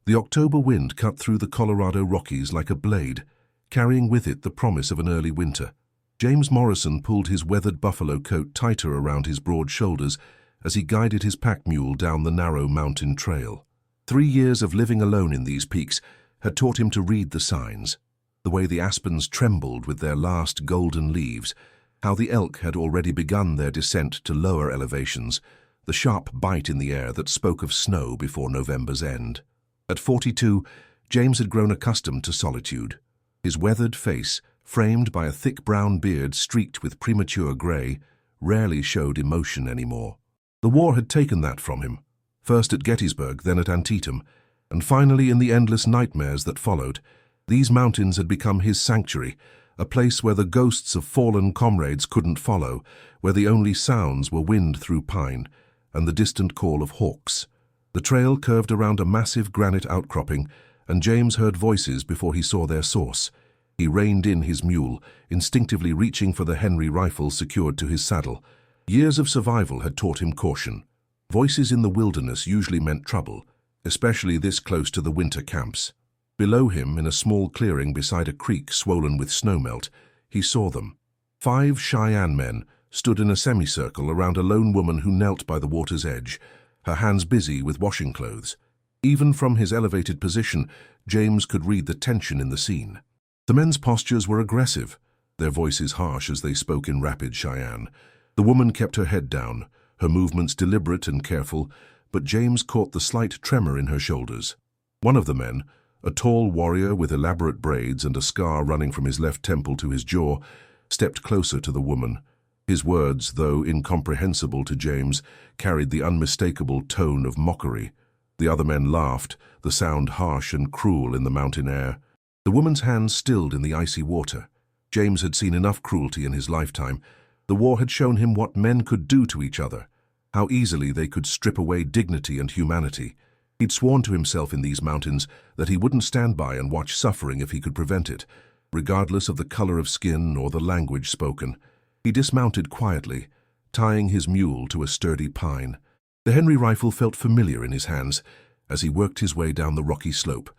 The October wind cut through the Colorado Rockies like a blade, carrying with it the promise of an early winter. James Morrison pulled his weathered buffalo coat tighter around his broad shoulders as he guided his pack mule down the narrow mountain trail. 3 years of living alone in these peaks had taught him to read the signs, the way the aspens trembled with their last golden leaves, how the elk had already begun their descent to lower elevations, the sharp bite in the air that spoke of snow before November's end. At 42, James had grown accustomed to solitude. His weathered face, framed by a thick brown beard streaked with premature gray, rarely showed emotion anymore. The war had taken that from him, first at Gettysburg, then at Antietam, and finally in the endless nightmares that followed. These mountains had become his sanctuary, a place where the ghosts of fallen comrades couldn't follow, where the only sounds were wind through pine and the distant call of hawks. The trail curved around a massive granite outcropping, and James heard voices before he saw their source. He reined in his mule, instinctively reaching for the Henry rifle secured to his saddle. Years of survival had taught him caution. Voices in the wilderness usually meant trouble, especially this close to the winter camps. Below him, in a small clearing beside a creek swollen with snowmelt, he saw them. 5 Cheyenne men stood in a semicircle around a lone woman who knelt by the water's edge, her hands busy with washing clothes. Even from his elevated position, James could read the tension in the scene. The men's postures were aggressive, their voices harsh as they spoke in rapid Cheyenne. The woman kept her head down, her movements deliberate and careful, but James caught the slight tremor in her shoulders. One of the men, a tall warrior with elaborate braids and a scar running from his left temple to his jaw, stepped closer to the woman. His words, though incomprehensible to James, carried the unmistakable tone of mockery. The other men laughed, the sound harsh and cruel in the mountain air. The woman's hands stilled in the icy water. James had seen enough cruelty in his lifetime. The war had shown him what men could do to each other, how easily they could strip away dignity and humanity. He'd sworn to himself in these mountains that he wouldn't stand by and watch suffering if he could prevent it, regardless of the color of skin or the language spoken. He dismounted quietly, tying his mule to a sturdy pine. The Henry rifle felt familiar in his hands as he worked his way down the rocky slope,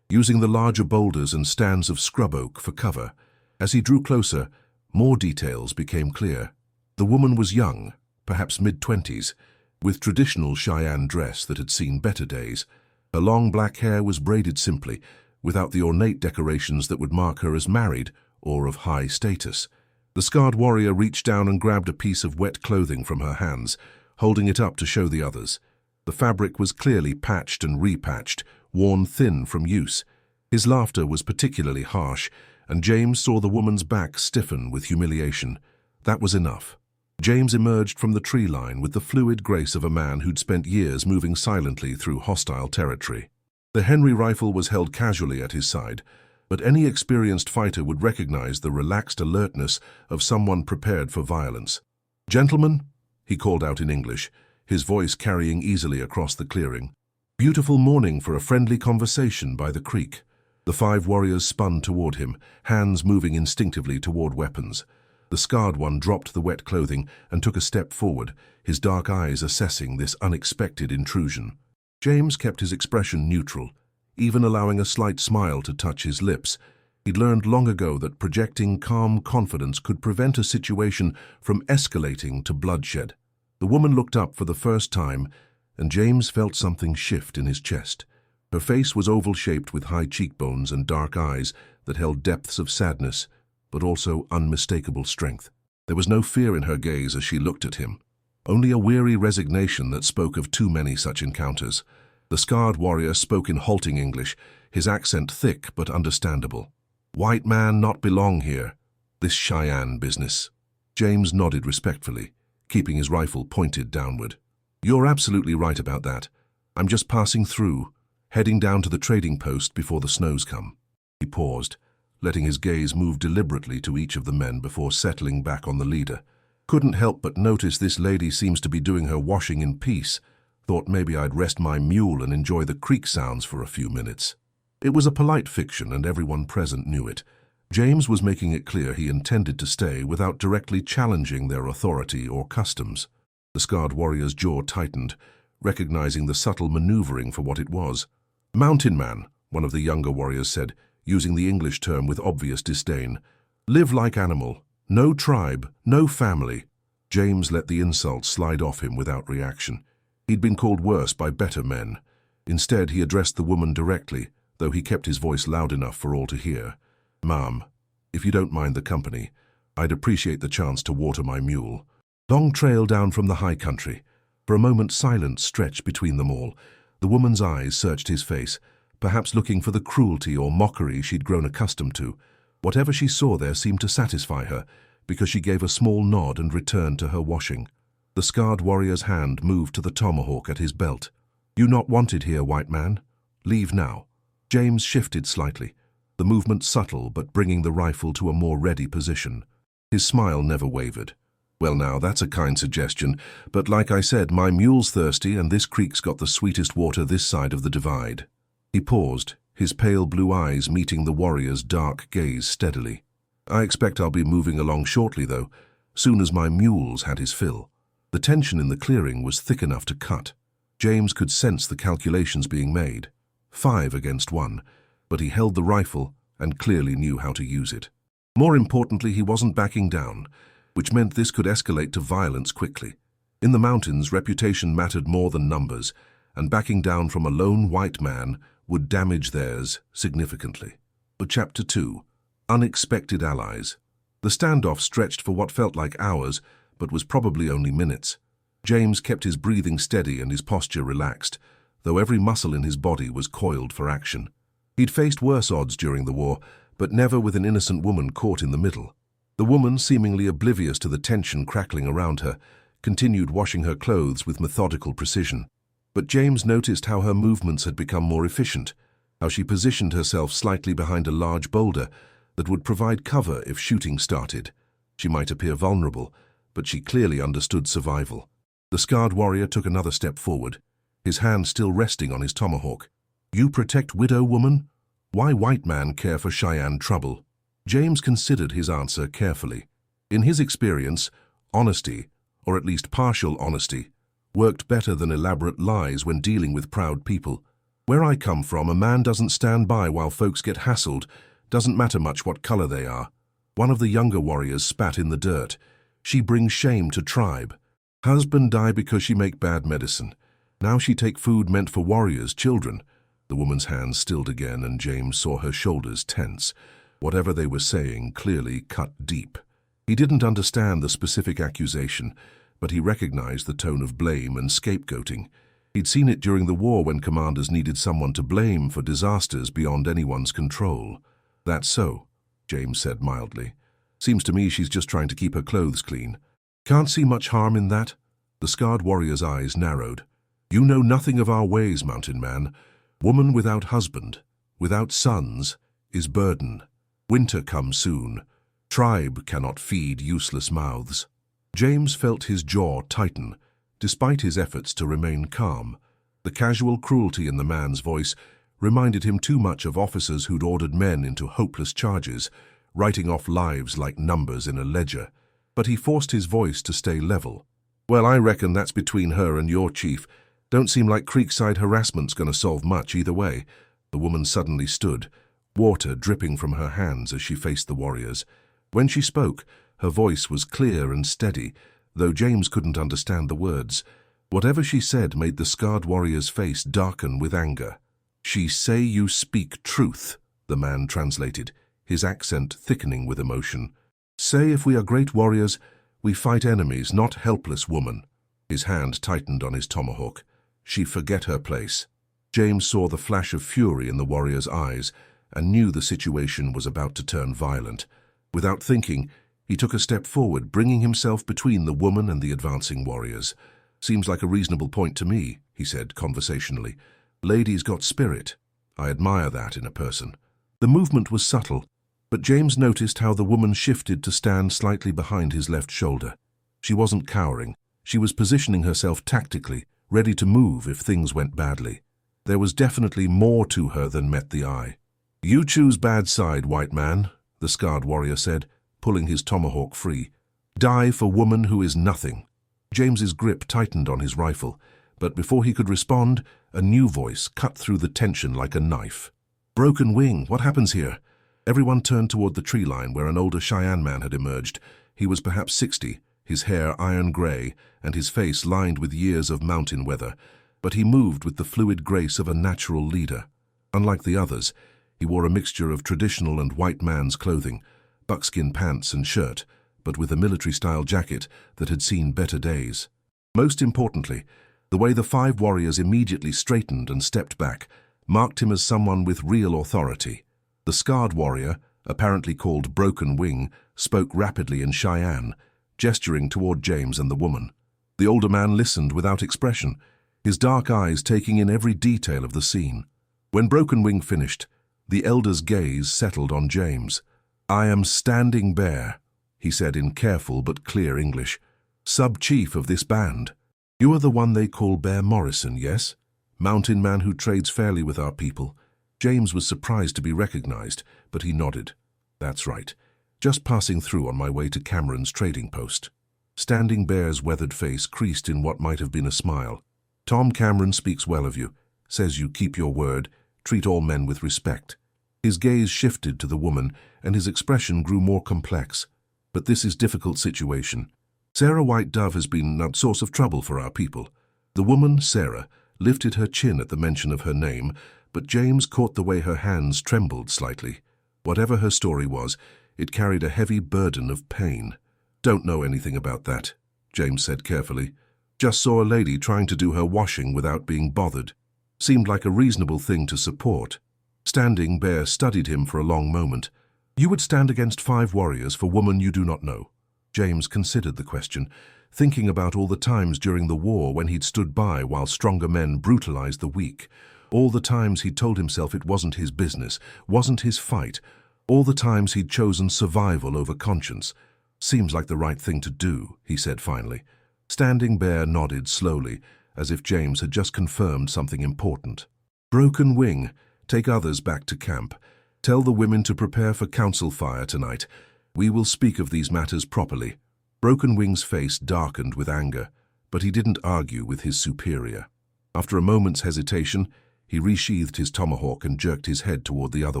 using the larger boulders and stands of scrub oak for cover. As he drew closer, more details became clear. The woman was young, perhaps mid-20s, with traditional Cheyenne dress that had seen better days. Her long black hair was braided simply, without the ornate decorations that would mark her as married or of high status. The scarred warrior reached down and grabbed a piece of wet clothing from her hands, holding it up to show the others. The fabric was clearly patched and repatched, worn thin from use. His laughter was particularly harsh, and James saw the woman's back stiffen with humiliation. That was enough. James emerged from the tree line with the fluid grace of a man who'd spent years moving silently through hostile territory. The Henry rifle was held casually at his side, but any experienced fighter would recognize the relaxed alertness of someone prepared for violence. "Gentlemen," he called out in English, his voice carrying easily across the clearing. "Beautiful morning for a friendly conversation by the creek." The 5 warriors spun toward him, hands moving instinctively toward weapons. The scarred one dropped the wet clothing and took a step forward, his dark eyes assessing this unexpected intrusion. James kept his expression neutral, even allowing a slight smile to touch his lips. He'd learned long ago that projecting calm confidence could prevent a situation from escalating to bloodshed. The woman looked up for the first time, and James felt something shift in his chest. Her face was oval-shaped with high cheekbones and dark eyes that held depths of sadness, but also unmistakable strength. There was no fear in her gaze as she looked at him, only a weary resignation that spoke of too many such encounters. The scarred warrior spoke in halting English, his accent thick but understandable. "White man not belong here. This Cheyenne business." James nodded respectfully, keeping his rifle pointed downward. "You're absolutely right about that. I'm just passing through, heading down to the trading post before the snows come." He paused, letting his gaze move deliberately to each of the men before settling back on the leader. "Couldn't help but notice this lady seems to be doing her washing in peace. Thought maybe I'd rest my mule and enjoy the creek sounds for a few minutes." It was a polite fiction, and everyone present knew it. James was making it clear he intended to stay without directly challenging their authority or customs. The scarred warrior's jaw tightened, recognizing the subtle maneuvering for what it was. "Mountain man," one of the younger warriors said, using the English term with obvious disdain. "Live like animal. No tribe, no family." James let the insult slide off him without reaction. He'd been called worse by better men. Instead, he addressed the woman directly, though he kept his voice loud enough for all to hear. "Ma'am, if you don't mind the company, I'd appreciate the chance to water my mule." Long trail down from the high country. For a moment silence stretched between them all. The woman's eyes searched his face, perhaps looking for the cruelty or mockery she'd grown accustomed to. Whatever she saw there seemed to satisfy her, because she gave a small nod and returned to her washing. The scarred warrior's hand moved to the tomahawk at his belt. "You not wanted here, white man. Leave now." James shifted slightly, the movement subtle but bringing the rifle to a more ready position. His smile never wavered. "Well now, that's a kind suggestion, but like I said, my mule's thirsty and this creek's got the sweetest water this side of the divide." He paused, his pale blue eyes meeting the warrior's dark gaze steadily. "I expect I'll be moving along shortly, though, soon as my mule's had his fill." The tension in the clearing was thick enough to cut. James could sense the calculations being made. 5 against 1, but he held the rifle and clearly knew how to use it. More importantly, he wasn't backing down, which meant this could escalate to violence quickly. In the mountains, reputation mattered more than numbers, and backing down from a lone white man would damage theirs significantly. But Chapter 2. Unexpected Allies. The standoff stretched for what felt like hours, but was probably only minutes. James kept his breathing steady and his posture relaxed, though every muscle in his body was coiled for action. He'd faced worse odds during the war, but never with an innocent woman caught in the middle. The woman, seemingly oblivious to the tension crackling around her, continued washing her clothes with methodical precision. But James noticed how her movements had become more efficient, how she positioned herself slightly behind a large boulder that would provide cover if shooting started. She might appear vulnerable, but she clearly understood survival. The scarred warrior took another step forward, his hand still resting on his tomahawk. "You protect widow woman? Why white man care for Cheyenne trouble?" James considered his answer carefully. In his experience, honesty, or at least partial honesty, worked better than elaborate lies when dealing with proud people. "Where I come from, a man doesn't stand by while folks get hassled. Doesn't matter much what color they are." One of the younger warriors spat in the dirt. "She brings shame to tribe. Husband die because she make bad medicine. Now she take food meant for warriors' children." The woman's hands stilled again, and James saw her shoulders tense. Whatever they were saying clearly cut deep. He didn't understand the specific accusation, but he recognized the tone of blame and scapegoating. He'd seen it during the war when commanders needed someone to blame for disasters beyond anyone's control. "That's so," James said mildly. "Seems to me she's just trying to keep her clothes clean." "Can't see much harm in that." The scarred warrior's eyes narrowed. "You know nothing of our ways, mountain man. Woman without husband, without sons, is burden. Winter comes soon. Tribe cannot feed useless mouths." James felt his jaw tighten, despite his efforts to remain calm. The casual cruelty in the man's voice reminded him too much of officers who'd ordered men into hopeless charges, writing off lives like numbers in a ledger. But he forced his voice to stay level. "Well, I reckon that's between her and your chief. Don't seem like Creekside harassment's gonna solve much either way." The woman suddenly stood, water dripping from her hands as she faced the warriors. When she spoke, her voice was clear and steady, though James couldn't understand the words. Whatever she said made the scarred warrior's face darken with anger. "She say you speak truth," the man translated, his accent thickening with emotion. "Say if we are great warriors, we fight enemies, not helpless woman." His hand tightened on his tomahawk. "She forget her place." James saw the flash of fury in the warrior's eyes and knew the situation was about to turn violent. Without thinking, he took a step forward, bringing himself between the woman and the advancing warriors. "Seems like a reasonable point to me," he said conversationally. "Lady's got spirit. I admire that in a person." The movement was subtle, but James noticed how the woman shifted to stand slightly behind his left shoulder. She wasn't cowering. She was positioning herself tactically, ready to move if things went badly. There was definitely more to her than met the eye. "You choose bad side, white man," the scarred warrior said, pulling his tomahawk free. "Die for woman who is nothing." James's grip tightened on his rifle, But before he could respond, a new voice cut through the tension like a knife. "Broken Wing, what happens here?" Everyone turned toward the tree line where an older Cheyenne man had emerged. He was perhaps 60, his hair iron gray, and his face lined with years of mountain weather, but he moved with the fluid grace of a natural leader. Unlike the others, he wore a mixture of traditional and white man's clothing, buckskin pants and shirt, but with a military-style jacket that had seen better days. Most importantly, the way the 5 warriors immediately straightened and stepped back marked him as someone with real authority. The scarred warrior, apparently called Broken Wing, spoke rapidly in Cheyenne, gesturing toward James and the woman. The older man listened without expression, his dark eyes taking in every detail of the scene. When Broken Wing finished, the elder's gaze settled on James. "I am Standing Bear," he said in careful but clear English, "sub-chief of this band. You are the one they call Bear Morrison, yes? Mountain man who trades fairly with our people." James was surprised to be recognized, but he nodded. "That's right. Just passing through on my way to Cameron's trading post." Standing Bear's weathered face creased in what might have been a smile. "Tom Cameron speaks well of you, says you keep your word, treat all men with respect." His gaze shifted to the woman, and his expression grew more complex. "But this is a difficult situation. Sarah White Dove has been a source of trouble for our people." The woman, Sarah, lifted her chin at the mention of her name, but James caught the way her hands trembled slightly. Whatever her story was, it carried a heavy burden of pain. "Don't know anything about that," James said carefully. "Just saw a lady trying to do her washing without being bothered. Seemed like a reasonable thing to support." Standing Bear studied him for a long moment. "You would stand against 5 warriors for woman you do not know?" James considered the question, thinking about all the times during the war when he'd stood by while stronger men brutalized the weak. All the times he'd told himself it wasn't his business, wasn't his fight. All the times he'd chosen survival over conscience. "Seems like the right thing to do," he said finally. Standing Bear nodded slowly, as if James had just confirmed something important. "Broken Wing, take others back to camp. Tell the women to prepare for council fire tonight. We will speak of these matters properly." Broken Wing's face darkened with anger, but he didn't argue with his superior. After a moment's hesitation, he resheathed his tomahawk and jerked his head toward the other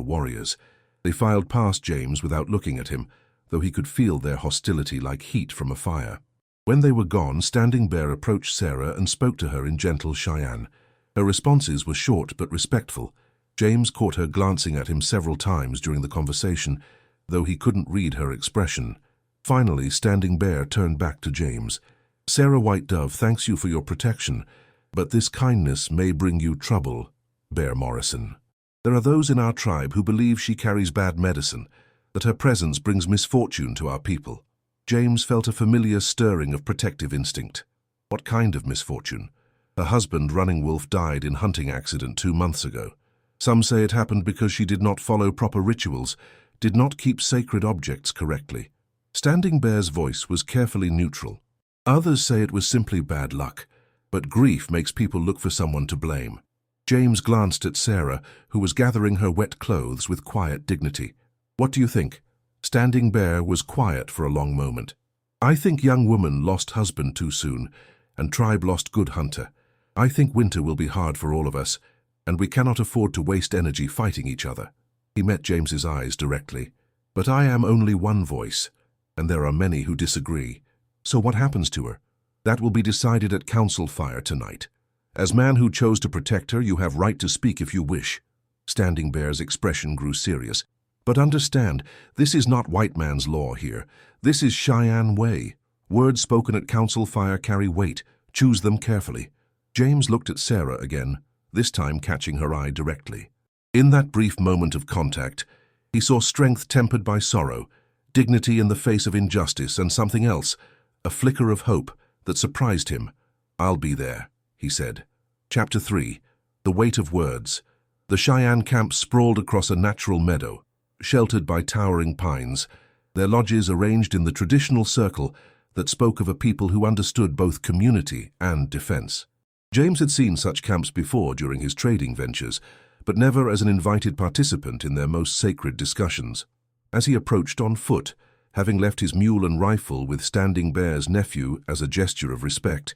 warriors. They filed past James without looking at him, though he could feel their hostility like heat from a fire. When they were gone, Standing Bear approached Sarah and spoke to her in gentle Cheyenne. Her responses were short but respectful. James caught her glancing at him several times during the conversation, though he couldn't read her expression. Finally, Standing Bear turned back to James. "Sarah White Dove thanks you for your protection, but this kindness may bring you trouble, Bear Morrison. There are those in our tribe who believe she carries bad medicine, that her presence brings misfortune to our people." James felt a familiar stirring of protective instinct. What kind of misfortune? Her husband, Running Wolf, died in hunting accident 2 months ago. Some say it happened because she did not follow proper rituals, did not keep sacred objects correctly. Standing Bear's voice was carefully neutral. Others say it was simply bad luck, but grief makes people look for someone to blame. James glanced at Sarah, who was gathering her wet clothes with quiet dignity. "What do you think?" Standing Bear was quiet for a long moment. "I think young woman lost husband too soon, and tribe lost good hunter. I think winter will be hard for all of us, and we cannot afford to waste energy fighting each other." He met James's eyes directly. "But I am only one voice, and there are many who disagree. So what happens to her? That will be decided at council fire tonight. As man who chose to protect her, you have right to speak if you wish." Standing Bear's expression grew serious. "But understand, this is not white man's law here. This is Cheyenne way. Words spoken at council fire carry weight. Choose them carefully." James looked at Sarah again, this time catching her eye directly. In that brief moment of contact, he saw strength tempered by sorrow, dignity in the face of injustice, and something else, a flicker of hope that surprised him. "I'll be there," he said. Chapter 3. The Weight of Words. The Cheyenne camp sprawled across a natural meadow, sheltered by towering pines, their lodges arranged in the traditional circle that spoke of a people who understood both community and defense. James had seen such camps before during his trading ventures, but never as an invited participant in their most sacred discussions. As he approached on foot, having left his mule and rifle with Standing Bear's nephew as a gesture of respect,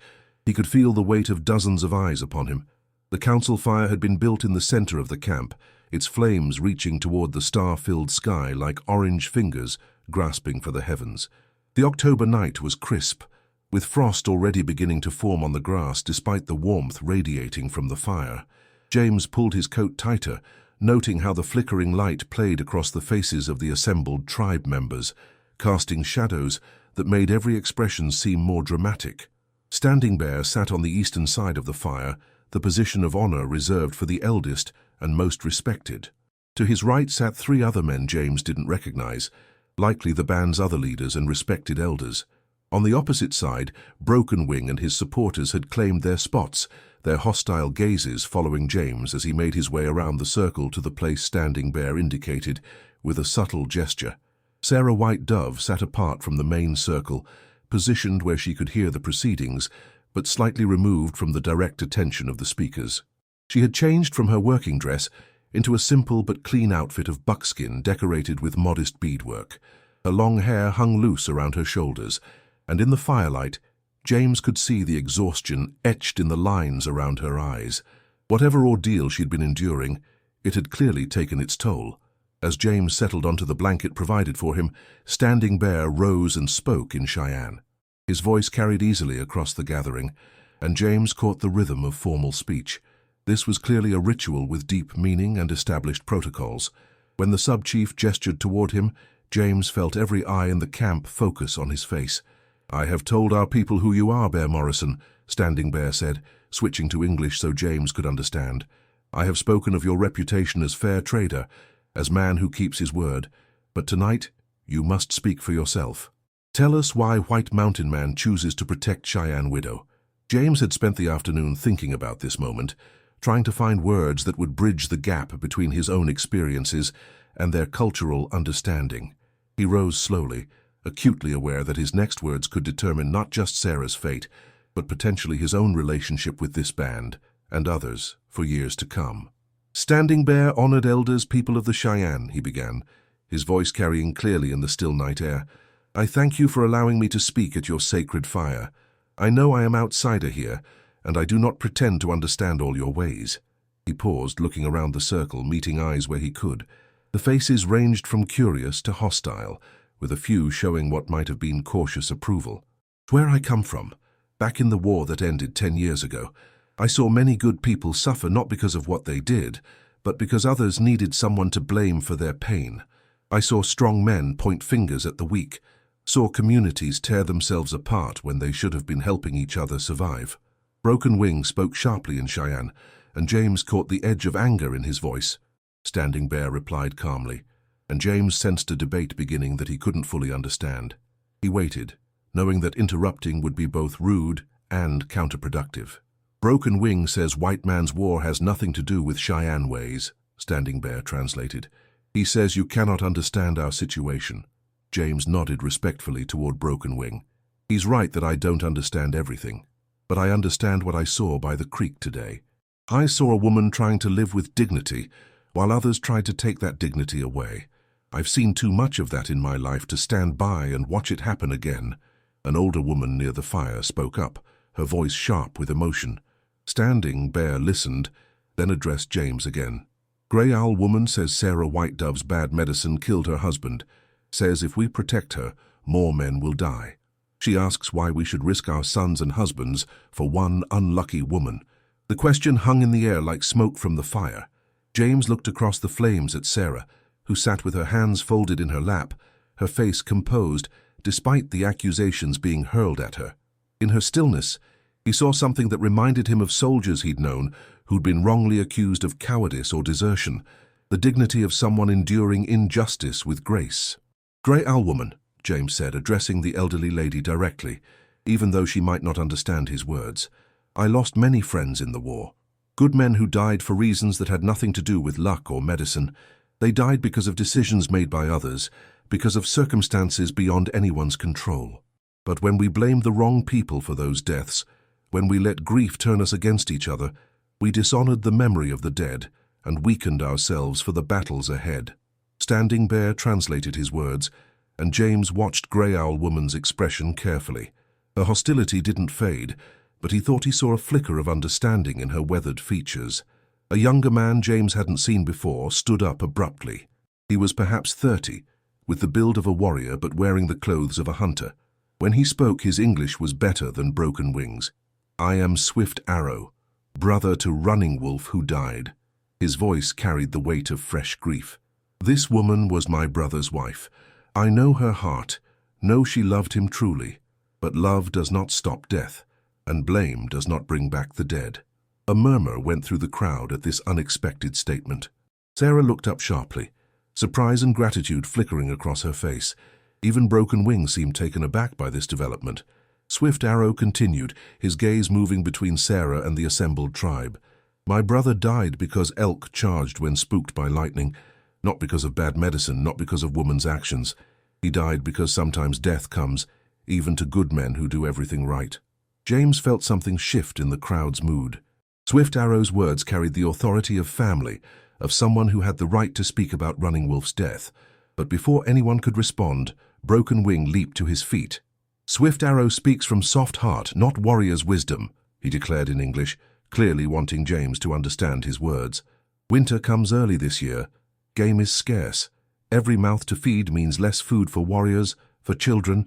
He could feel the weight of dozens of eyes upon him. The council fire had been built in the center of the camp, its flames reaching toward the star-filled sky like orange fingers grasping for the heavens. The October night was crisp, with frost already beginning to form on the grass despite the warmth radiating from the fire. James pulled his coat tighter, noting how the flickering light played across the faces of the assembled tribe members, casting shadows that made every expression seem more dramatic. Standing Bear sat on the eastern side of the fire, the position of honor reserved for the eldest and most respected. To his right sat 3 other men James didn't recognize, likely the band's other leaders and respected elders. On the opposite side, Broken Wing and his supporters had claimed their spots, their hostile gazes following James as he made his way around the circle to the place Standing Bear indicated with a subtle gesture. Sarah White Dove sat apart from the main circle, positioned where she could hear the proceedings, but slightly removed from the direct attention of the speakers. She had changed from her working dress into a simple but clean outfit of buckskin decorated with modest beadwork. Her long hair hung loose around her shoulders, and in the firelight, James could see the exhaustion etched in the lines around her eyes. Whatever ordeal she'd been enduring, it had clearly taken its toll. As James settled onto the blanket provided for him, Standing Bear rose and spoke in Cheyenne. His voice carried easily across the gathering, and James caught the rhythm of formal speech. This was clearly a ritual with deep meaning and established protocols. When the sub-chief gestured toward him, James felt every eye in the camp focus on his face. "I have told our people who you are, Bear Morrison," Standing Bear said, switching to English so James could understand. "I have spoken of your reputation as fair trader, as man who keeps his word, but tonight you must speak for yourself. Tell us why White Mountain Man chooses to protect Cheyenne Widow." James had spent the afternoon thinking about this moment, trying to find words that would bridge the gap between his own experiences and their cultural understanding. He rose slowly, acutely aware that his next words could determine not just Sarah's fate, but potentially his own relationship with this band, and others, for years to come. "Standing Bear, honored elders, people of the Cheyenne," he began, his voice carrying clearly in the still night air. "I thank you for allowing me to speak at your sacred fire. I know I am outsider here, and I do not pretend to understand all your ways." He paused, looking around the circle, meeting eyes where he could. The faces ranged from curious to hostile, with a few showing what might have been cautious approval. "Where I come from, back in the war that ended 10 years ago, I saw many good people suffer not because of what they did, but because others needed someone to blame for their pain. I saw strong men point fingers at the weak, saw communities tear themselves apart when they should have been helping each other survive." Broken Wing spoke sharply in Cheyenne, and James caught the edge of anger in his voice. Standing Bear replied calmly, and James sensed a debate beginning that he couldn't fully understand. He waited, knowing that interrupting would be both rude and counterproductive. "Broken Wing says White Man's war has nothing to do with Cheyenne ways," Standing Bear translated. "He says you cannot understand our situation." James nodded respectfully toward Broken Wing. "He's right that I don't understand everything, but I understand what I saw by the creek today. I saw a woman trying to live with dignity, while others tried to take that dignity away. I've seen too much of that in my life to stand by and watch it happen again." An older woman near the fire spoke up, her voice sharp with emotion. Standing Bear listened, then addressed James again. "Gray Owl Woman says Sarah White Dove's bad medicine killed her husband, says if we protect her, more men will die. She asks why we should risk our sons and husbands for one unlucky woman." The question hung in the air like smoke from the fire. James looked across the flames at Sarah, who sat with her hands folded in her lap, her face composed, despite the accusations being hurled at her. In her stillness, he saw something that reminded him of soldiers he'd known who'd been wrongly accused of cowardice or desertion, the dignity of someone enduring injustice with grace. "Gray Owl Woman," James said, addressing the elderly lady directly, even though she might not understand his words. "I lost many friends in the war. Good men who died for reasons that had nothing to do with luck or medicine. They died because of decisions made by others, because of circumstances beyond anyone's control. But when we blame the wrong people for those deaths, when we let grief turn us against each other, we dishonored the memory of the dead and weakened ourselves for the battles ahead." Standing Bear translated his words, and James watched Gray Owl Woman's expression carefully. Her hostility didn't fade, but he thought he saw a flicker of understanding in her weathered features. A younger man James hadn't seen before stood up abruptly. He was perhaps 30, with the build of a warrior but wearing the clothes of a hunter. When he spoke, his English was better than Broken Wing's. "I am Swift Arrow, brother to Running Wolf who died." His voice carried the weight of fresh grief. "This woman was my brother's wife. I know her heart, know she loved him truly. But love does not stop death, and blame does not bring back the dead." A murmur went through the crowd at this unexpected statement. Sarah looked up sharply, surprise and gratitude flickering across her face. Even Broken Wing seemed taken aback by this development. Swift Arrow continued, his gaze moving between Sarah and the assembled tribe. "My brother died because elk charged when spooked by lightning, not because of bad medicine, not because of woman's actions. He died because sometimes death comes, even to good men who do everything right." James felt something shift in the crowd's mood. Swift Arrow's words carried the authority of family, of someone who had the right to speak about Running Wolf's death. But before anyone could respond, Broken Wing leaped to his feet. "Swift Arrow speaks from soft heart, not warrior's wisdom," he declared in English, clearly wanting James to understand his words. "Winter comes early this year. Game is scarce. Every mouth to feed means less food for warriors, for children.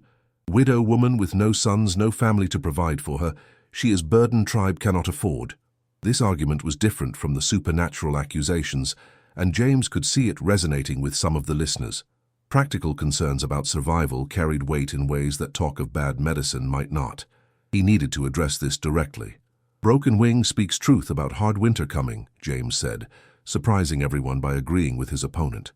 Widow woman with no sons, no family to provide for her. She is burden tribe cannot afford." This argument was different from the supernatural accusations, and James could see it resonating with some of the listeners. Practical concerns about survival carried weight in ways that talk of bad medicine might not. He needed to address this directly. "Broken Wing speaks truth about hard winter coming," James said, surprising everyone by agreeing with his opponent.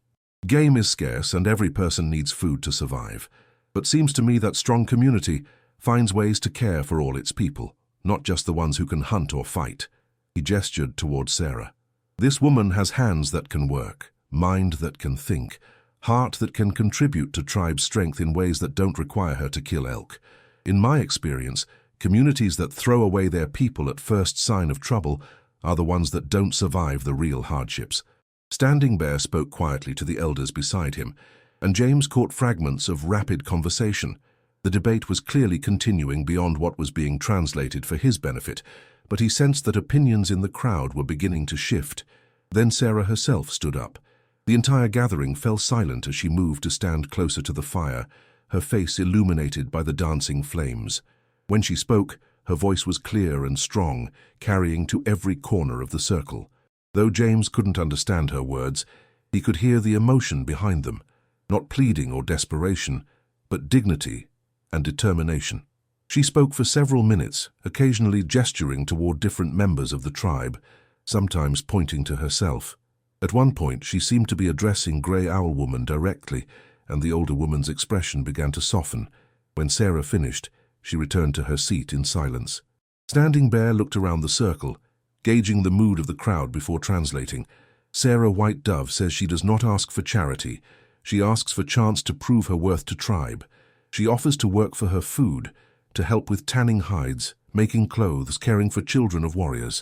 "Game is scarce and every person needs food to survive. But seems to me that strong community finds ways to care for all its people, not just the ones who can hunt or fight." He gestured towards Sarah. "This woman has hands that can work, mind that can think, heart that can contribute to tribe strength in ways that don't require her to kill elk. In my experience, communities that throw away their people at first sign of trouble are the ones that don't survive the real hardships." Standing Bear spoke quietly to the elders beside him, and James caught fragments of rapid conversation. The debate was clearly continuing beyond what was being translated for his benefit, but he sensed that opinions in the crowd were beginning to shift. Then Sarah herself stood up. The entire gathering fell silent as she moved to stand closer to the fire, her face illuminated by the dancing flames. When she spoke, her voice was clear and strong, carrying to every corner of the circle. Though James couldn't understand her words, he could hear the emotion behind them, not pleading or desperation, but dignity and determination. She spoke for several minutes, occasionally gesturing toward different members of the tribe, sometimes pointing to herself. At one point, she seemed to be addressing Grey Owl Woman directly, and the older woman's expression began to soften. When Sarah finished, she returned to her seat in silence. Standing Bear looked around the circle, gauging the mood of the crowd before translating. "Sarah White Dove says she does not ask for charity. She asks for chance to prove her worth to tribe. She offers to work for her food, to help with tanning hides, making clothes, caring for children of warriors.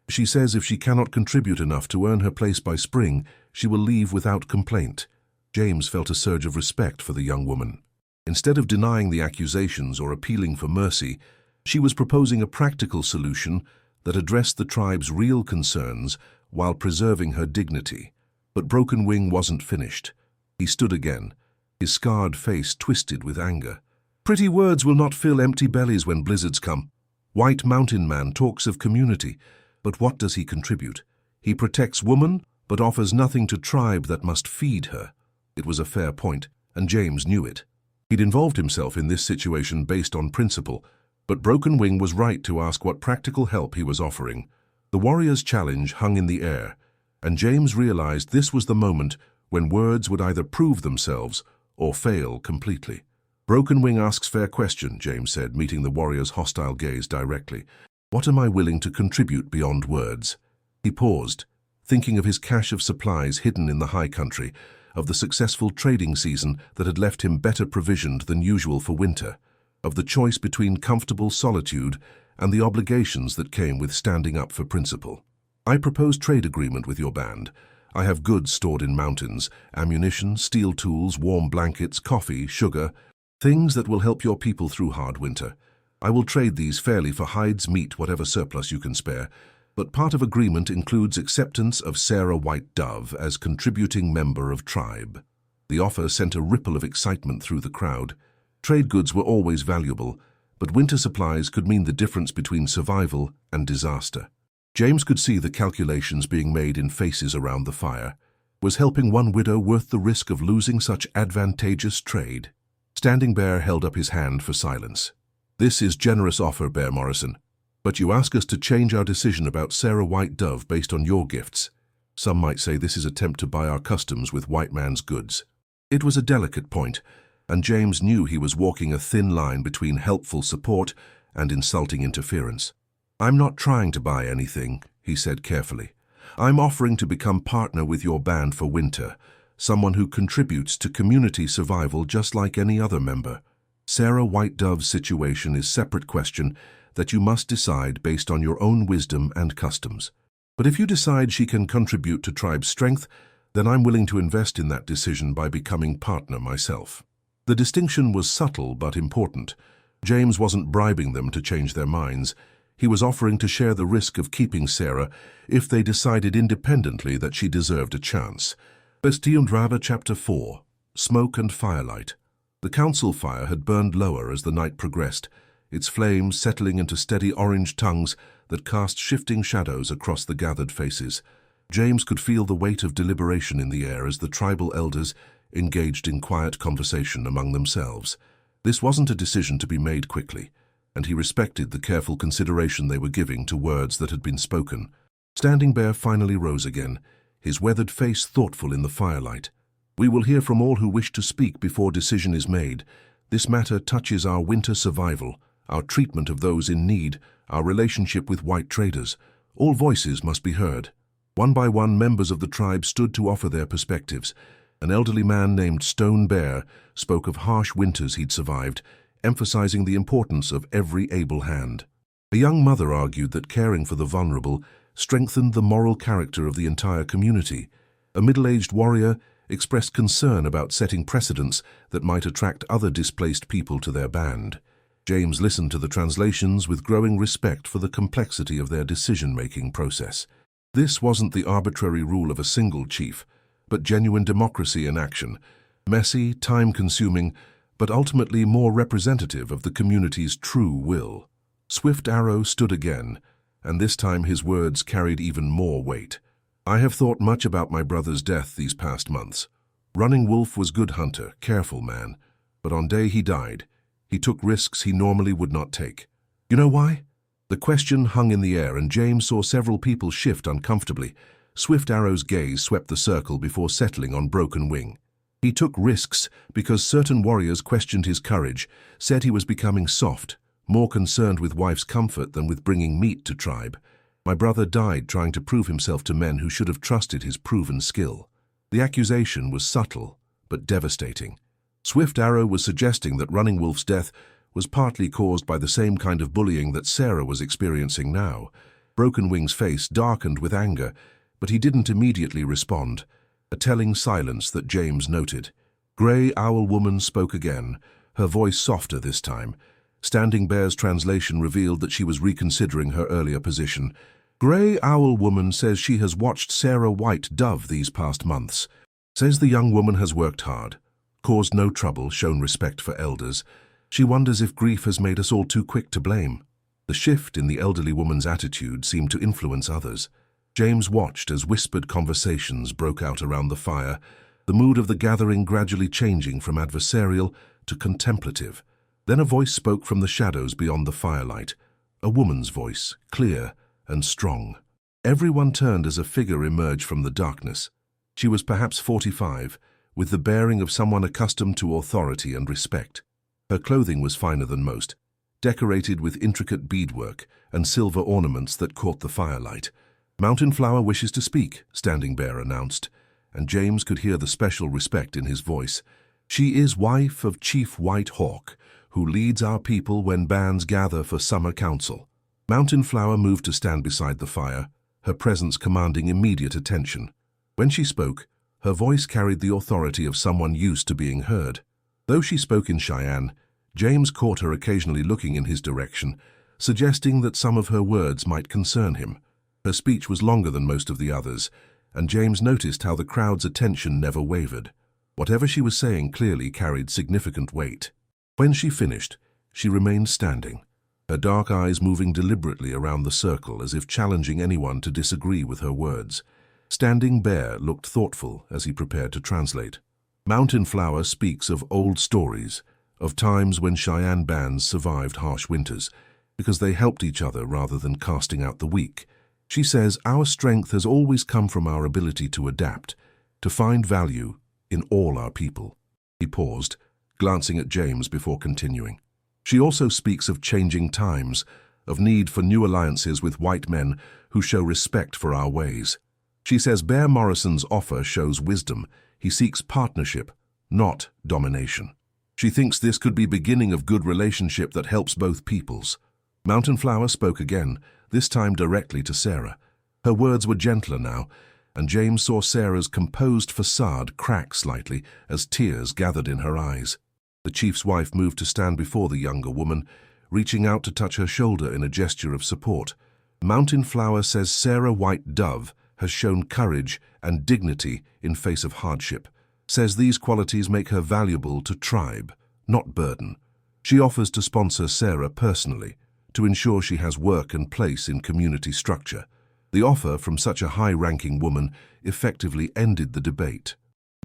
She says if she cannot contribute enough to earn her place by spring, she will leave without complaint." James felt a surge of respect for the young woman. Instead of denying the accusations or appealing for mercy, she was proposing a practical solution that addressed the tribe's real concerns while preserving her dignity. But Broken Wing wasn't finished. He stood again, his scarred face twisted with anger. "Pretty words will not fill empty bellies when blizzards come. White Mountain Man talks of community, but what does he contribute? He protects woman, but offers nothing to tribe that must feed her." It was a fair point, and James knew it. He'd involved himself in this situation based on principle, but Broken Wing was right to ask what practical help he was offering. The warrior's challenge hung in the air, and James realized this was the moment when words would either prove themselves or fail completely. "Broken Wing asks fair question," James said, meeting the warrior's hostile gaze directly. "What am I willing to contribute beyond words?" He paused, thinking of his cache of supplies hidden in the high country, of the successful trading season that had left him better provisioned than usual for winter, of the choice between comfortable solitude and the obligations that came with standing up for principle. "I propose trade agreement with your band. I have goods stored in mountains, ammunition, steel tools, warm blankets, coffee, sugar, things that will help your people through hard winter. I will trade these fairly for hides, meat, whatever surplus you can spare, but part of agreement includes acceptance of Sarah White Dove as contributing member of tribe. The offer sent a ripple of excitement through the crowd. Trade goods were always valuable, but winter supplies could mean the difference between survival and disaster. James could see the calculations being made in faces around the fire. Was helping one widow worth the risk of losing such advantageous trade? Standing Bear held up his hand for silence. This is generous offer, Bear Morrison, but you ask us to change our decision about Sarah White Dove based on your gifts. Some might say this is an attempt to buy our customs with white man's goods. It was a delicate point, and James knew he was walking a thin line between helpful support and insulting interference. I'm not trying to buy anything, he said carefully. I'm offering to become partner with your band for winter, someone who contributes to community survival just like any other member. Sarah White Dove's situation is a separate question that you must decide based on your own wisdom and customs. But if you decide she can contribute to tribe's strength, then I'm willing to invest in that decision by becoming partner myself. The distinction was subtle but important. James wasn't bribing them to change their minds. He was offering to share the risk of keeping Sarah if they decided independently that she deserved a chance. Bestial Drama Chapter 4. Smoke and Firelight. The council fire had burned lower as the night progressed, its flames settling into steady orange tongues that cast shifting shadows across the gathered faces. James could feel the weight of deliberation in the air as the tribal elders engaged in quiet conversation among themselves. This wasn't a decision to be made quickly, and he respected the careful consideration they were giving to words that had been spoken. Standing Bear finally rose again, his weathered face thoughtful in the firelight. We will hear from all who wish to speak before decision is made. This matter touches our winter survival, our treatment of those in need, our relationship with white traders. All voices must be heard. One by one, members of the tribe stood to offer their perspectives. An elderly man named Stone Bear spoke of harsh winters he'd survived, emphasizing the importance of every able hand. A young mother argued that caring for the vulnerable strengthened the moral character of the entire community. A middle-aged warrior expressed concern about setting precedents that might attract other displaced people to their band. James listened to the translations with growing respect for the complexity of their decision-making process. This wasn't the arbitrary rule of a single chief, but genuine democracy in action, messy, time-consuming, but ultimately more representative of the community's true will. Swift Arrow stood again, and this time his words carried even more weight. I have thought much about my brother's death these past months. Running Wolf was good hunter, careful man, but on day he died, he took risks he normally would not take. You know why? The question hung in the air, and James saw several people shift uncomfortably. Swift Arrow's gaze swept the circle before settling on Broken Wing. He took risks because certain warriors questioned his courage, said he was becoming soft, more concerned with wife's comfort than with bringing meat to tribe. My brother died trying to prove himself to men who should have trusted his proven skill. The accusation was subtle, but devastating. Swift Arrow was suggesting that Running Wolf's death was partly caused by the same kind of bullying that Sarah was experiencing now. Broken Wing's face darkened with anger, but he didn't immediately respond, a telling silence that James noted. Grey Owl Woman spoke again, her voice softer this time. Standing Bear's translation revealed that she was reconsidering her earlier position. Grey Owl Woman says she has watched Sarah White Dove these past months. Says the young woman has worked hard, caused no trouble, shown respect for elders. She wonders if grief has made us all too quick to blame. The shift in the elderly woman's attitude seemed to influence others. James watched as whispered conversations broke out around the fire, the mood of the gathering gradually changing from adversarial to contemplative. Then a voice spoke from the shadows beyond the firelight, a woman's voice, clear and strong. Everyone turned as a figure emerged from the darkness. She was perhaps 45, with the bearing of someone accustomed to authority and respect. Her clothing was finer than most, decorated with intricate beadwork and silver ornaments that caught the firelight. Mountain Flower wishes to speak, Standing Bear announced, and James could hear the special respect in his voice. She is wife of Chief White Hawk, who leads our people when bands gather for summer council. Mountain Flower moved to stand beside the fire, her presence commanding immediate attention. When she spoke, her voice carried the authority of someone used to being heard. Though she spoke in Cheyenne, James caught her occasionally looking in his direction, suggesting that some of her words might concern him. Her speech was longer than most of the others, and James noticed how the crowd's attention never wavered. Whatever she was saying clearly carried significant weight. When she finished, she remained standing, her dark eyes moving deliberately around the circle as if challenging anyone to disagree with her words. Standing Bear looked thoughtful as he prepared to translate. Mountain Flower speaks of old stories, of times when Cheyenne bands survived harsh winters, because they helped each other rather than casting out the weak. She says our strength has always come from our ability to adapt, to find value in all our people. He paused, glancing at James before continuing. She also speaks of changing times, of need for new alliances with white men who show respect for our ways. She says Bear Morrison's offer shows wisdom. He seeks partnership, not domination. She thinks this could be beginning of good relationship that helps both peoples. Mountain Flower spoke again, this time directly to Sarah. Her words were gentler now, and James saw Sarah's composed facade crack slightly as tears gathered in her eyes. The chief's wife moved to stand before the younger woman, reaching out to touch her shoulder in a gesture of support. Mountain Flower says Sarah White Dove has shown courage and dignity in face of hardship, says these qualities make her valuable to tribe, not burden. She offers to sponsor Sarah personally, to ensure she has work and place in community structure. The offer from such a high-ranking woman effectively ended the debate.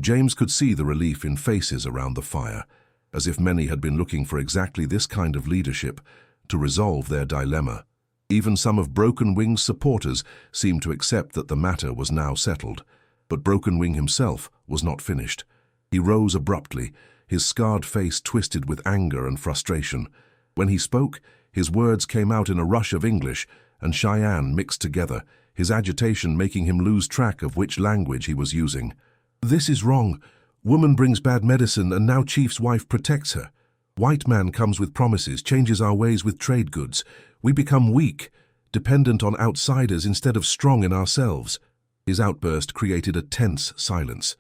James could see the relief in faces around the fire, as if many had been looking for exactly this kind of leadership to resolve their dilemma. Even some of Broken Wing's supporters seemed to accept that the matter was now settled. But Broken Wing himself was not finished. He rose abruptly, his scarred face twisted with anger and frustration. When he spoke, his words came out in a rush of English and Cheyenne mixed together, his agitation making him lose track of which language he was using. "This is wrong. Woman brings bad medicine and now chief's wife protects her. White man comes with promises, changes our ways with trade goods. We become weak, dependent on outsiders instead of strong in ourselves." His outburst created a tense silence.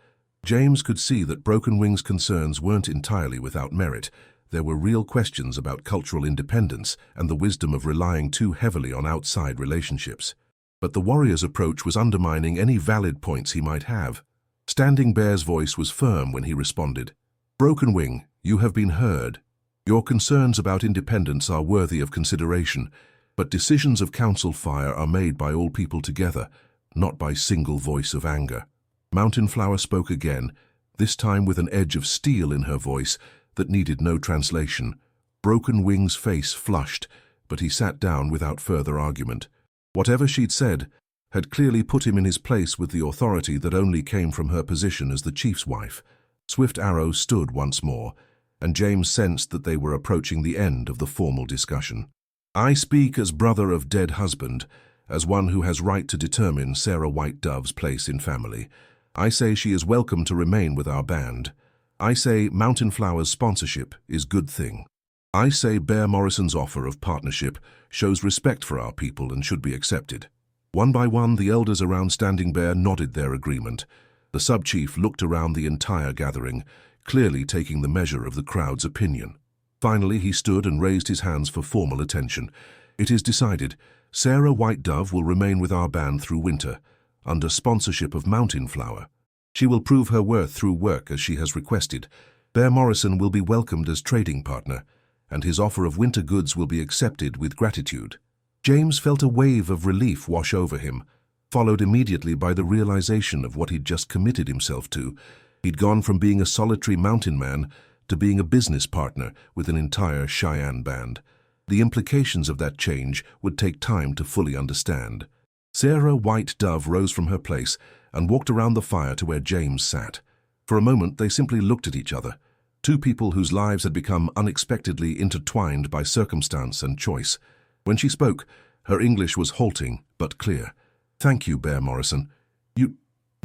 James could see that Broken Wing's concerns weren't entirely without merit. There were real questions about cultural independence and the wisdom of relying too heavily on outside relationships. But the warrior's approach was undermining any valid points he might have. Standing Bear's voice was firm when he responded. "Broken Wing, you have been heard. Your concerns about independence are worthy of consideration, but decisions of council fire are made by all people together, not by single voice of anger." Mountain Flower spoke again, this time with an edge of steel in her voice that needed no translation. Broken Wing's face flushed, but he sat down without further argument. Whatever she'd said had clearly put him in his place with the authority that only came from her position as the chief's wife. Swift Arrow stood once more, and James sensed that they were approaching the end of the formal discussion. "I speak as brother of dead husband, as one who has right to determine Sarah White Dove's place in family. I say she is welcome to remain with our band. I say Mountain Flower's sponsorship is good thing. I say Bear Morrison's offer of partnership shows respect for our people and should be accepted." One by one, the elders around Standing Bear nodded their agreement. The sub-chief looked around the entire gathering, clearly taking the measure of the crowd's opinion. Finally, he stood and raised his hands for formal attention. "It is decided. Sarah White Dove will remain with our band through winter, under sponsorship of Mountain Flower. She will prove her worth through work as she has requested. Bear Morrison will be welcomed as trading partner, and his offer of winter goods will be accepted with gratitude." James felt a wave of relief wash over him, followed immediately by the realization of what he'd just committed himself to. He'd gone from being a solitary mountain man to being a business partner with an entire Cheyenne band. The implications of that change would take time to fully understand. Sarah White Dove rose from her place and walked around the fire to where James sat. For a moment, they simply looked at each other, two people whose lives had become unexpectedly intertwined by circumstance and choice. When she spoke, her English was halting but clear. "Thank you, Bear Morrison. You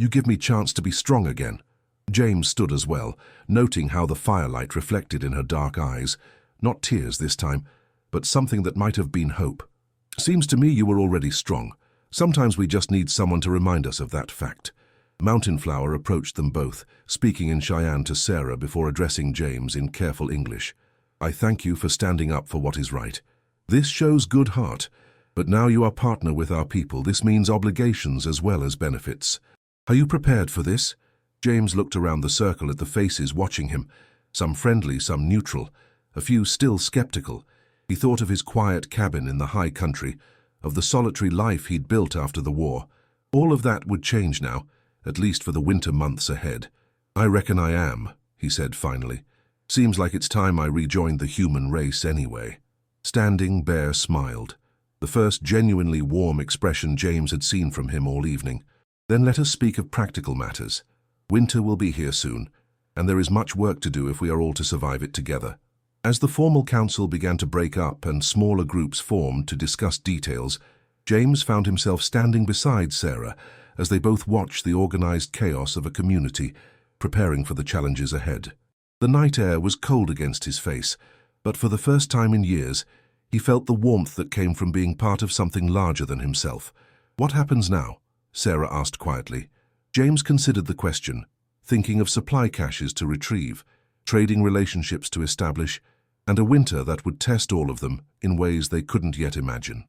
give me chance to be strong again." James stood as well, noting how the firelight reflected in her dark eyes. Not tears this time, but something that might have been hope. "Seems to me you were already strong. Sometimes we just need someone to remind us of that fact." Mountain Flower approached them both, speaking in Cheyenne to Sarah before addressing James in careful English. I thank you for standing up for what is right. This shows good heart, but now you are partner with our people. This means obligations as well as benefits. Are you prepared for this? James looked around the circle at the faces watching him, some friendly, some neutral, a few still skeptical. He thought of his quiet cabin in the high country, of the solitary life he'd built after the war. All of that would change now, at least for the winter months ahead. I reckon I am, he said finally. Seems like it's time I rejoined the human race anyway. Standing, Bear smiled, the first genuinely warm expression James had seen from him all evening. Then let us speak of practical matters. Winter will be here soon, and there is much work to do if we are all to survive it together. As the formal council began to break up and smaller groups formed to discuss details, James found himself standing beside Sarah as they both watched the organized chaos of a community, preparing for the challenges ahead. The night air was cold against his face, but for the first time in years, he felt the warmth that came from being part of something larger than himself. What happens now? Sarah asked quietly. James considered the question, thinking of supply caches to retrieve, trading relationships to establish, and a winter that would test all of them in ways they couldn't yet imagine.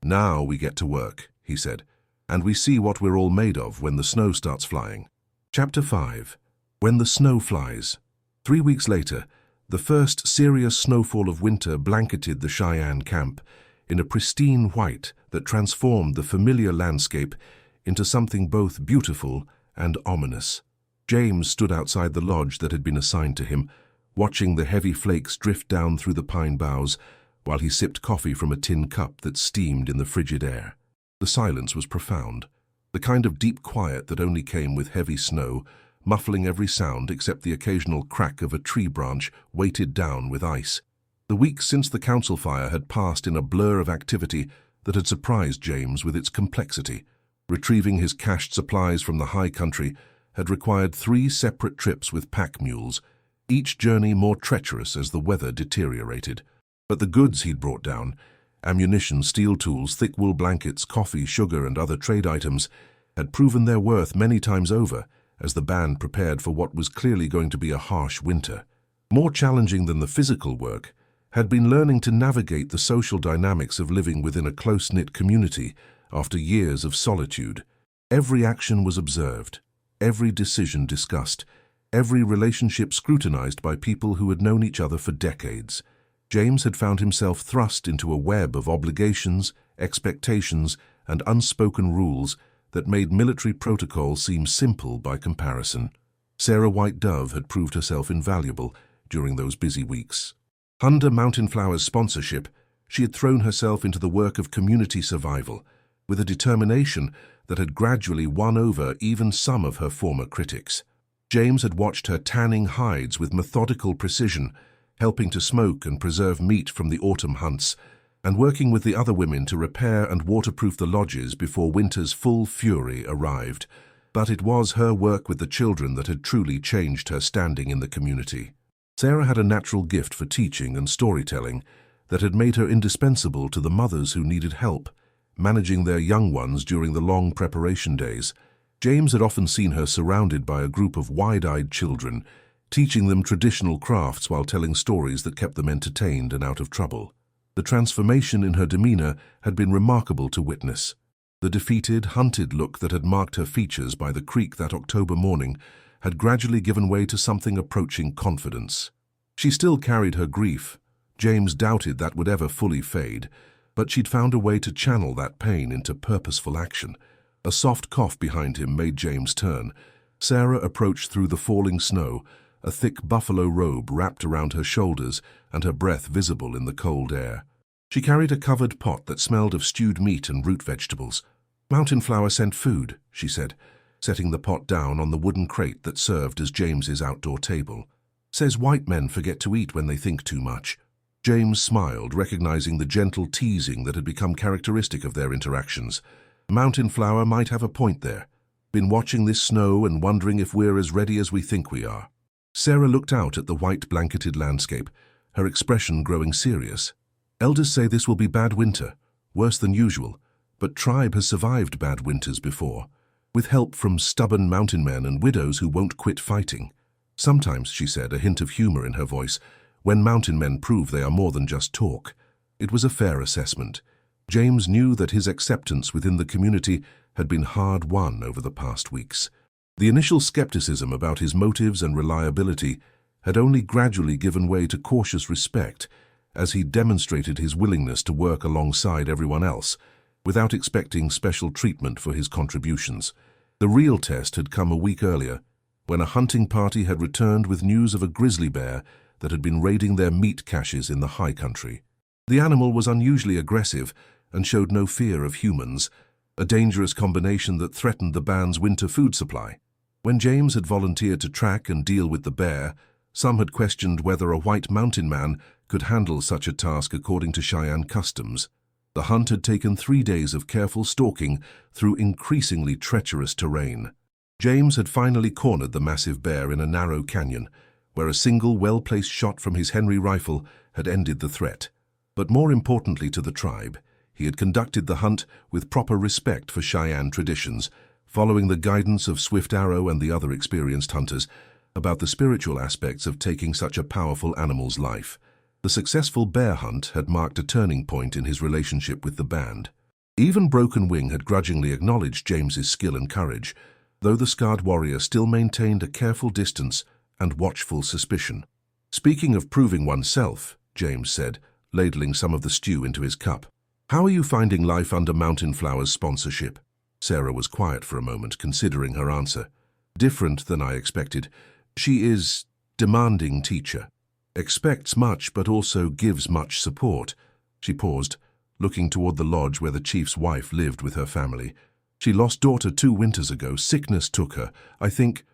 Now we get to work, he said, and we see what we're all made of when the snow starts flying. Chapter 5. When the Snow Flies. 3 weeks later, the first serious snowfall of winter blanketed the Cheyenne camp in a pristine white that transformed the familiar landscape into something both beautiful and ominous. James stood outside the lodge that had been assigned to him, watching the heavy flakes drift down through the pine boughs while he sipped coffee from a tin cup that steamed in the frigid air. The silence was profound, the kind of deep quiet that only came with heavy snow, muffling every sound except the occasional crack of a tree branch weighted down with ice. The weeks since the council fire had passed in a blur of activity that had surprised James with its complexity. Retrieving his cached supplies from the high country had required 3 separate trips with pack mules, each journey more treacherous as the weather deteriorated. But the goods he'd brought down, ammunition, steel tools, thick wool blankets, coffee, sugar, and other trade items, had proven their worth many times over as the band prepared for what was clearly going to be a harsh winter. More challenging than the physical work had been learning to navigate the social dynamics of living within a close-knit community after years of solitude. Every action was observed, every decision discussed, every relationship scrutinized by people who had known each other for decades. James had found himself thrust into a web of obligations, expectations, and unspoken rules that made military protocol seem simple by comparison. Sarah White Dove had proved herself invaluable during those busy weeks. Under Mountain Flower's sponsorship, she had thrown herself into the work of community survival, with a determination that had gradually won over even some of her former critics. James had watched her tanning hides with methodical precision, helping to smoke and preserve meat from the autumn hunts, and working with the other women to repair and waterproof the lodges before winter's full fury arrived. But it was her work with the children that had truly changed her standing in the community. Sarah had a natural gift for teaching and storytelling that had made her indispensable to the mothers who needed help, managing their young ones during the long preparation days. James had often seen her surrounded by a group of wide-eyed children, teaching them traditional crafts while telling stories that kept them entertained and out of trouble. The transformation in her demeanor had been remarkable to witness. The defeated, hunted look that had marked her features by the creek that October morning had gradually given way to something approaching confidence. She still carried her grief. James doubted that would ever fully fade, but she'd found a way to channel that pain into purposeful action. A soft cough behind him made James turn. Sarah approached through the falling snow, a thick buffalo robe wrapped around her shoulders and her breath visible in the cold air. She carried a covered pot that smelled of stewed meat and root vegetables. "Mountain Flower sent food," she said, setting the pot down on the wooden crate that served as James's outdoor table. "Says white men forget to eat when they think too much." James smiled, recognizing the gentle teasing that had become characteristic of their interactions. Mountain Flower might have a point there. Been watching this snow and wondering if we're as ready as we think we are. Sarah looked out at the white blanketed landscape, her expression growing serious. "Elders say this will be bad winter, worse than usual, but Tribe has survived bad winters before, with help from stubborn mountain men and widows who won't quit fighting." Sometimes, she said, a hint of humor in her voice, When mountain men prove they are more than just talk. It was a fair assessment. James knew that his acceptance within the community had been hard-won over the past weeks. The initial skepticism about his motives and reliability had only gradually given way to cautious respect as he demonstrated his willingness to work alongside everyone else, without expecting special treatment for his contributions. The real test had come a week earlier, when a hunting party had returned with news of a grizzly bear that had been raiding their meat caches in the high country. The animal was unusually aggressive and showed no fear of humans, a dangerous combination that threatened the band's winter food supply. When James had volunteered to track and deal with the bear, some had questioned whether a white mountain man could handle such a task according to Cheyenne customs. The hunt had taken 3 days of careful stalking through increasingly treacherous terrain. James had finally cornered the massive bear in a narrow canyon, where a single well-placed shot from his Henry rifle had ended the threat. But more importantly to the tribe, he had conducted the hunt with proper respect for Cheyenne traditions, following the guidance of Swift Arrow and the other experienced hunters about the spiritual aspects of taking such a powerful animal's life. The successful bear hunt had marked a turning point in his relationship with the band. Even Broken Wing had grudgingly acknowledged James's skill and courage, though the scarred warrior still maintained a careful distance and watchful suspicion. "Speaking of proving oneself," James said, ladling some of the stew into his cup, "how are you finding life under Mountain Flower's sponsorship?" Sarah was quiet for a moment, considering her answer. "Different than I expected. She is demanding teacher. Expects much, but also gives much support." She paused, looking toward the lodge where the chief's wife lived with her family. "She lost daughter 2 winters ago. Sickness took her. I think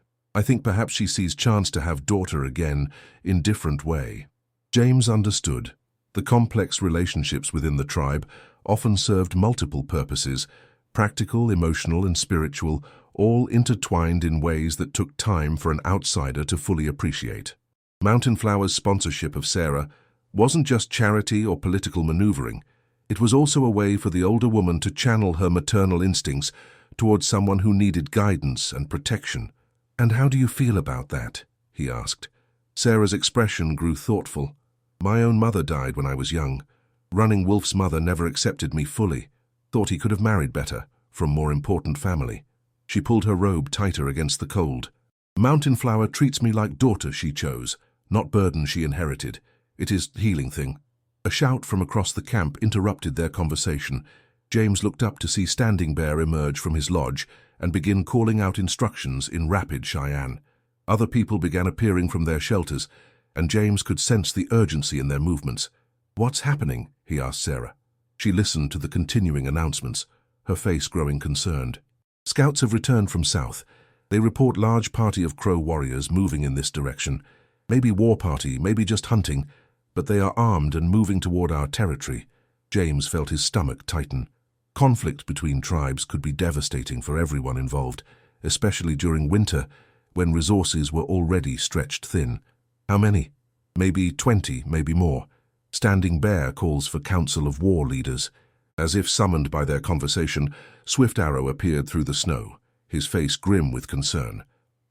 perhaps she sees chance to have daughter again in different way." James understood. The complex relationships within the tribe often served multiple purposes, practical, emotional, and spiritual, all intertwined in ways that took time for an outsider to fully appreciate. Mountain Flower's sponsorship of Sarah wasn't just charity or political maneuvering. It was also a way for the older woman to channel her maternal instincts towards someone who needed guidance and protection. "And how do you feel about that?" he asked. Sarah's expression grew thoughtful. "My own mother died when I was young. Running Wolf's mother never accepted me fully. Thought he could have married better, from more important family." She pulled her robe tighter against the cold. "Mountain Flower treats me like daughter she chose, not burden she inherited. It is healing thing." A shout from across the camp interrupted their conversation. James looked up to see Standing Bear emerge from his lodge and begin calling out instructions in rapid Cheyenne. Other people began appearing from their shelters, and James could sense the urgency in their movements. "What's happening?" he asked Sarah. She listened to the continuing announcements, her face growing concerned. "Scouts have returned from south. They report large party of Crow warriors moving in this direction. Maybe war party, maybe just hunting, but they are armed and moving toward our territory." James felt his stomach tighten. Conflict between tribes could be devastating for everyone involved, especially during winter, when resources were already stretched thin. "How many?" "Maybe 20, maybe more. Standing Bear calls for council of war leaders." As if summoned by their conversation, Swift Arrow appeared through the snow, his face grim with concern.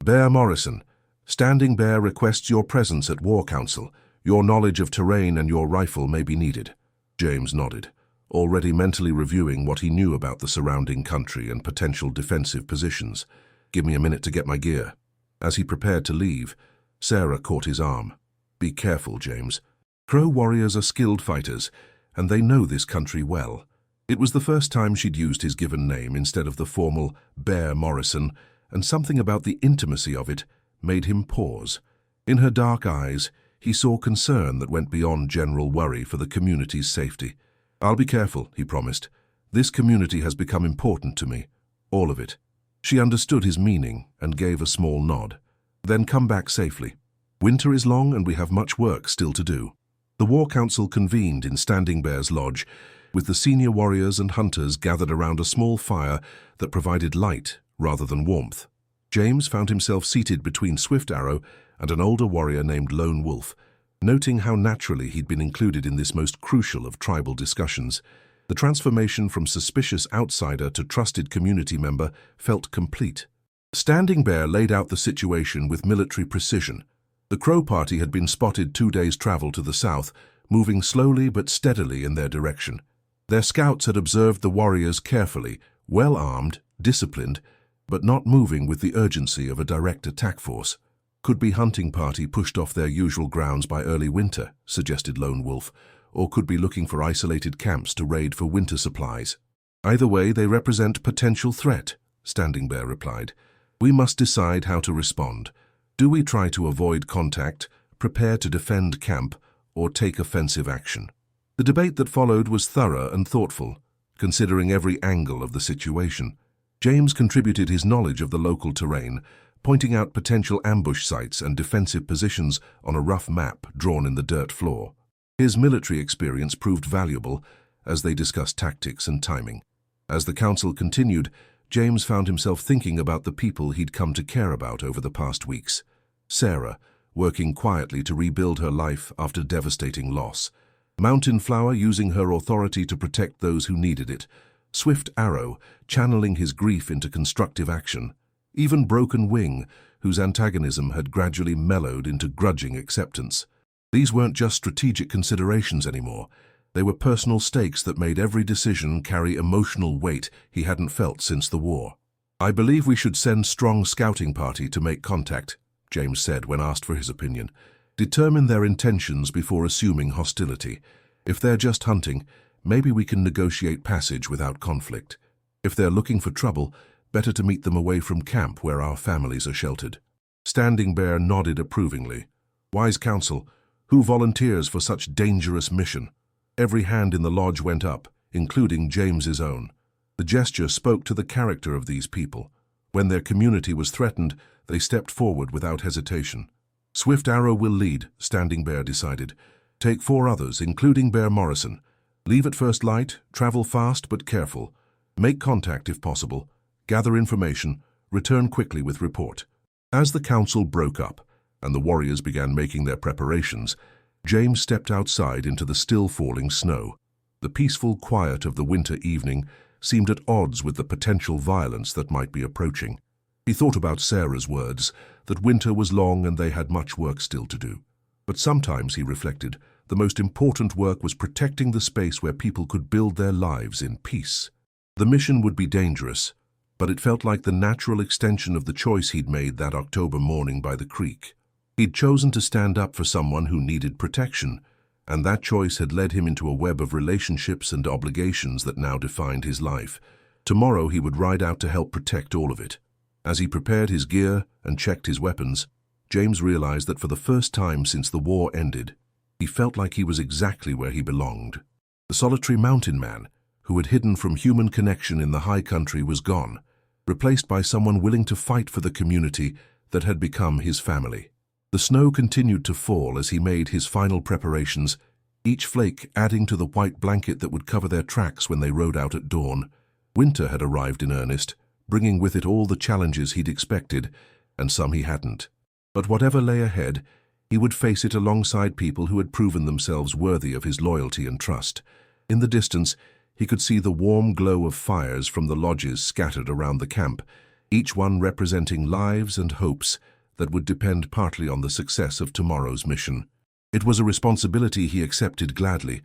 "Bear Morrison, Standing Bear requests your presence at War Council. Your knowledge of terrain and your rifle may be needed." James nodded, already mentally reviewing what he knew about the surrounding country and potential defensive positions. "Give me a minute to get my gear." As he prepared to leave, Sarah caught his arm. "Be careful, James. Crow warriors are skilled fighters, and they know this country well." It was the first time she'd used his given name instead of the formal Bear Morrison, and something about the intimacy of it made him pause. In her dark eyes, he saw concern that went beyond general worry for the community's safety. "I'll be careful," he promised. "This community has become important to me. All of it." She understood his meaning and gave a small nod. "Then come back safely. Winter is long and we have much work still to do." The War Council convened in Standing Bear's lodge, with the senior warriors and hunters gathered around a small fire that provided light rather than warmth. James found himself seated between Swift Arrow and an older warrior named Lone Wolf. Noting how naturally he'd been included in this most crucial of tribal discussions, the transformation from suspicious outsider to trusted community member felt complete. Standing Bear laid out the situation with military precision. The Crow party had been spotted 2 days' travel to the south, moving slowly but steadily in their direction. Their scouts had observed the warriors carefully, well armed, disciplined, but not moving with the urgency of a direct attack force. Could be hunting party pushed off their usual grounds by early winter, suggested Lone Wolf, or could be looking for isolated camps to raid for winter supplies. Either way, they represent potential threat, Standing Bear replied. We must decide how to respond. Do we try to avoid contact, prepare to defend camp, or take offensive action? The debate that followed was thorough and thoughtful, considering every angle of the situation. James contributed his knowledge of the local terrain, pointing out potential ambush sites and defensive positions on a rough map drawn in the dirt floor. His military experience proved valuable as they discussed tactics and timing. As the council continued, James found himself thinking about the people he'd come to care about over the past weeks. Sarah, working quietly to rebuild her life after devastating loss. Mountain Flower using her authority to protect those who needed it. Swift Arrow, channeling his grief into constructive action. Even Broken Wing, whose antagonism had gradually mellowed into grudging acceptance. These weren't just strategic considerations anymore. They were personal stakes that made every decision carry emotional weight he hadn't felt since the war. I believe we should send strong scouting party to make contact, James said when asked for his opinion. Determine their intentions before assuming hostility. If they're just hunting, maybe we can negotiate passage without conflict. If they're looking for trouble, better to meet them away from camp where our families are sheltered. Standing Bear nodded approvingly. Wise counsel. Who volunteers for such dangerous mission? Every hand in the lodge went up, including James's own. The gesture spoke to the character of these people. When their community was threatened, they stepped forward without hesitation. Swift Arrow will lead, Standing Bear decided. Take 4 others, including Bear Morrison. Leave at first light, travel fast but careful. Make contact if possible. Gather information, return quickly with report. As the council broke up, and the warriors began making their preparations, James stepped outside into the still falling snow. The peaceful quiet of the winter evening seemed at odds with the potential violence that might be approaching. He thought about Sarah's words, that winter was long and they had much work still to do. But sometimes, he reflected, the most important work was protecting the space where people could build their lives in peace. The mission would be dangerous, but it felt like the natural extension of the choice he'd made that October morning by the creek. He'd chosen to stand up for someone who needed protection, and that choice had led him into a web of relationships and obligations that now defined his life. Tomorrow he would ride out to help protect all of it. As he prepared his gear and checked his weapons, James realized that for the first time since the war ended, he felt like he was exactly where he belonged. The solitary mountain man, who had hidden from human connection in the high country, was gone, replaced by someone willing to fight for the community that had become his family. The snow continued to fall as he made his final preparations, each flake adding to the white blanket that would cover their tracks when they rode out at dawn. Winter had arrived in earnest, bringing with it all the challenges he'd expected, and some he hadn't. But whatever lay ahead, he would face it alongside people who had proven themselves worthy of his loyalty and trust. In the distance, he could see the warm glow of fires from the lodges scattered around the camp, each one representing lives and hopes that would depend partly on the success of tomorrow's mission. It was a responsibility he accepted gladly,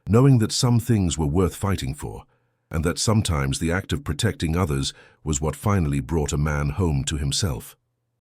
knowing that some things were worth fighting for, and that sometimes the act of protecting others was what finally brought a man home to himself.